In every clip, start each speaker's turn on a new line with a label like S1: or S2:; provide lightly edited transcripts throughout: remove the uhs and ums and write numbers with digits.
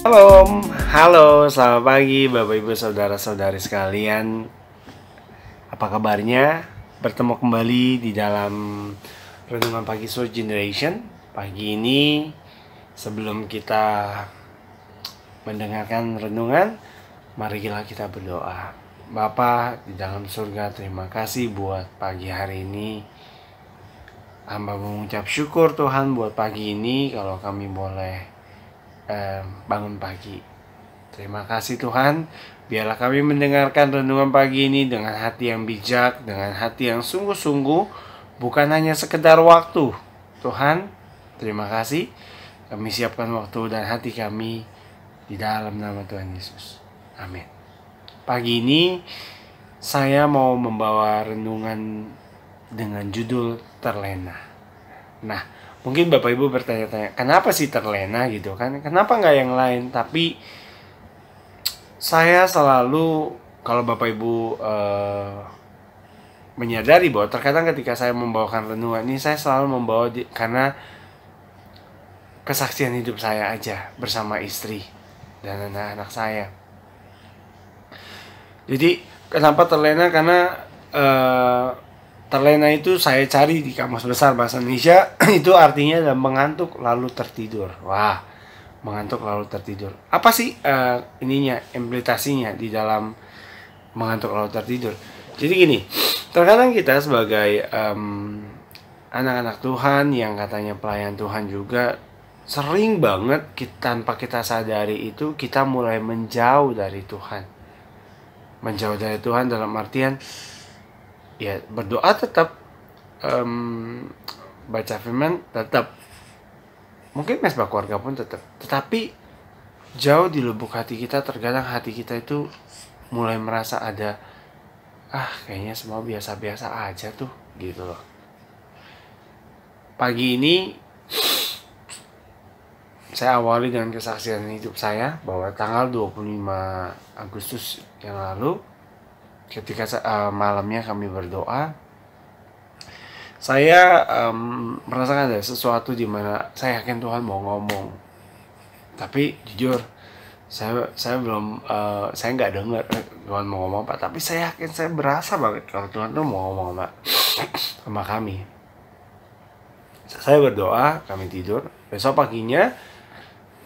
S1: Halo, halo, selamat pagi Bapak Ibu Saudara-saudari sekalian. Apa kabarnya? Bertemu kembali di dalam Renungan Pagi Soul Generation. Pagi ini, sebelum kita mendengarkan renungan, marilah kita berdoa. Bapa di dalam surga, terima kasih buat pagi hari ini. Hamba mengucap syukur Tuhan buat pagi ini kalau kami boleh bangun pagi. Terima kasih Tuhan, biarlah kami mendengarkan renungan pagi ini dengan hati yang bijak, dengan hati yang sungguh-sungguh, bukan hanya sekedar waktu. Tuhan, terima kasih, kami siapkan waktu dan hati kami di dalam nama Tuhan Yesus. Amin. Pagi ini saya mau membawa renungan dengan judul Terlena. Nah, mungkin Bapak Ibu bertanya-tanya, kenapa sih terlena gitu kan? Kenapa nggak yang lain? Tapi saya selalu, kalau Bapak Ibu menyadari bahwa terkadang ketika saya membawakan renungan ini, saya selalu membawa karena kesaksian hidup saya aja bersama istri dan anak-anak saya. Jadi kenapa terlena? Karena terlena itu saya cari di Kamus Besar Bahasa Indonesia itu artinya adalah mengantuk lalu tertidur. Wah, mengantuk lalu tertidur. Apa sih implikasinya di dalam mengantuk lalu tertidur? Jadi gini, terkadang kita sebagai anak-anak Tuhan yang katanya pelayan Tuhan juga sering banget tanpa kita sadari itu kita mulai menjauh dari Tuhan. Menjauh dari Tuhan dalam artian ya berdoa tetap, baca firman tetap, mungkin mesbah keluarga pun tetap, tetapi jauh di lubuk hati kita, terkadang hati kita itu mulai merasa ada kayaknya semua biasa-biasa aja tuh gitu loh. Pagi ini saya awali dengan kesaksian hidup saya bahwa tanggal 25 Agustus yang lalu, ketika malamnya kami berdoa, saya merasakan ada sesuatu di mana saya yakin Tuhan mau ngomong, tapi jujur saya belum saya nggak dengar Tuhan mau ngomong apa, tapi saya yakin, saya berasa banget kalau Tuhan tuh mau ngomong sama kami. Saya berdoa, kami tidur, besok paginya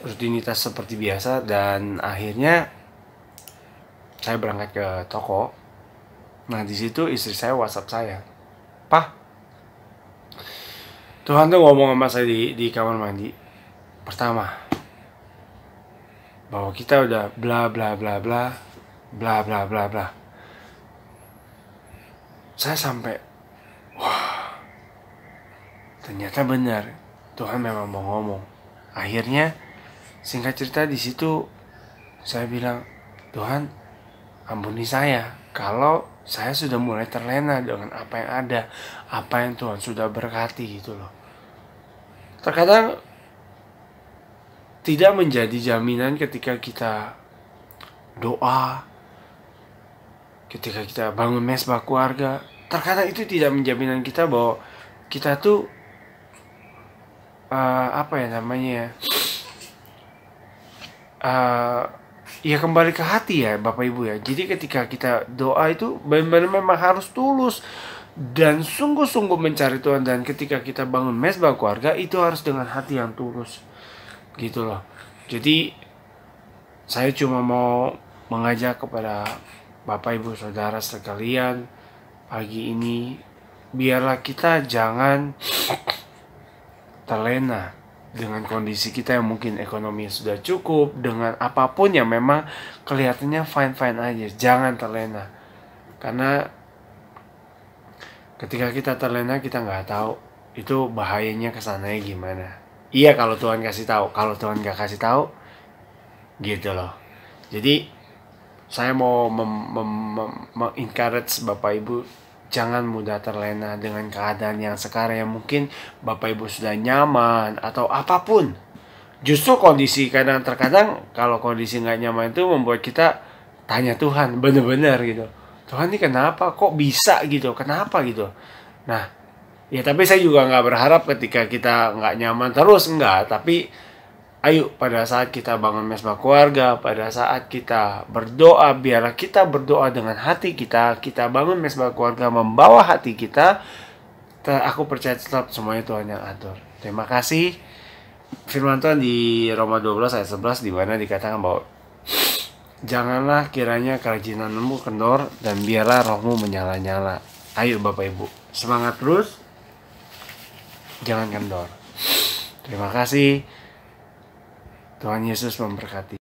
S1: rutinitas seperti biasa, dan akhirnya saya berangkat ke toko. Nah, di situ istri saya WhatsApp saya, "Pak, Tuhan tuh ngomong sama saya di kamar mandi. Pertama, bahwa kita udah bla bla bla bla bla bla bla bla." Saya sampai, wah, ternyata benar, Tuhan memang mau ngomong. Akhirnya, singkat cerita di situ saya bilang, "Tuhan, ampuni saya kalau saya sudah mulai terlena dengan apa yang ada, apa yang Tuhan sudah berkati," gitu loh. Terkadang tidak menjadi jaminan ketika kita doa, ketika kita bangun mesbah keluarga, terkadang itu tidak menjaminan kita bahwa kita tuh ya kembali ke hati ya Bapak Ibu ya. Jadi ketika kita doa itu benar-benar memang harus tulus dan sungguh-sungguh mencari Tuhan, dan ketika kita bangun mesbah keluarga itu harus dengan hati yang tulus gitu loh. Jadi saya cuma mau mengajak kepada Bapak Ibu Saudara sekalian pagi ini, biarlah kita jangan terlena dengan kondisi kita yang mungkin ekonomi sudah cukup, dengan apapun yang memang kelihatannya fine-fine aja. Jangan terlena, karena ketika kita terlena kita nggak tahu itu bahayanya kesananya gimana. Iya kalau Tuhan kasih tahu, kalau Tuhan nggak kasih tahu gitu loh. Jadi saya mau encourage Bapak Ibu, jangan mudah terlena dengan keadaan yang sekarang yang mungkin Bapak Ibu sudah nyaman atau apapun. Justru kondisi terkadang kalau kondisi nggak nyaman itu membuat kita tanya Tuhan bener-bener gitu. Tuhan ini kenapa? Kok bisa gitu? Kenapa gitu? Nah, ya tapi saya juga nggak berharap ketika kita nggak nyaman terus, enggak. Tapi Ayo pada saat kita bangun mesbah keluarga, pada saat kita berdoa, biarlah kita berdoa dengan hati kita. Kita bangun mesbah keluarga membawa hati kita. Aku percaya tetap semuanya Tuhan yang atur. Terima kasih. Firman Tuhan di Roma 12 ayat 11 di mana dikatakan bahwa janganlah kiranya kerajinanmu kendor dan biarlah rohmu menyala-nyala. Ayo Bapak Ibu, semangat terus. Jangan kendor. Terima kasih. Tuhan Yesus memberkati.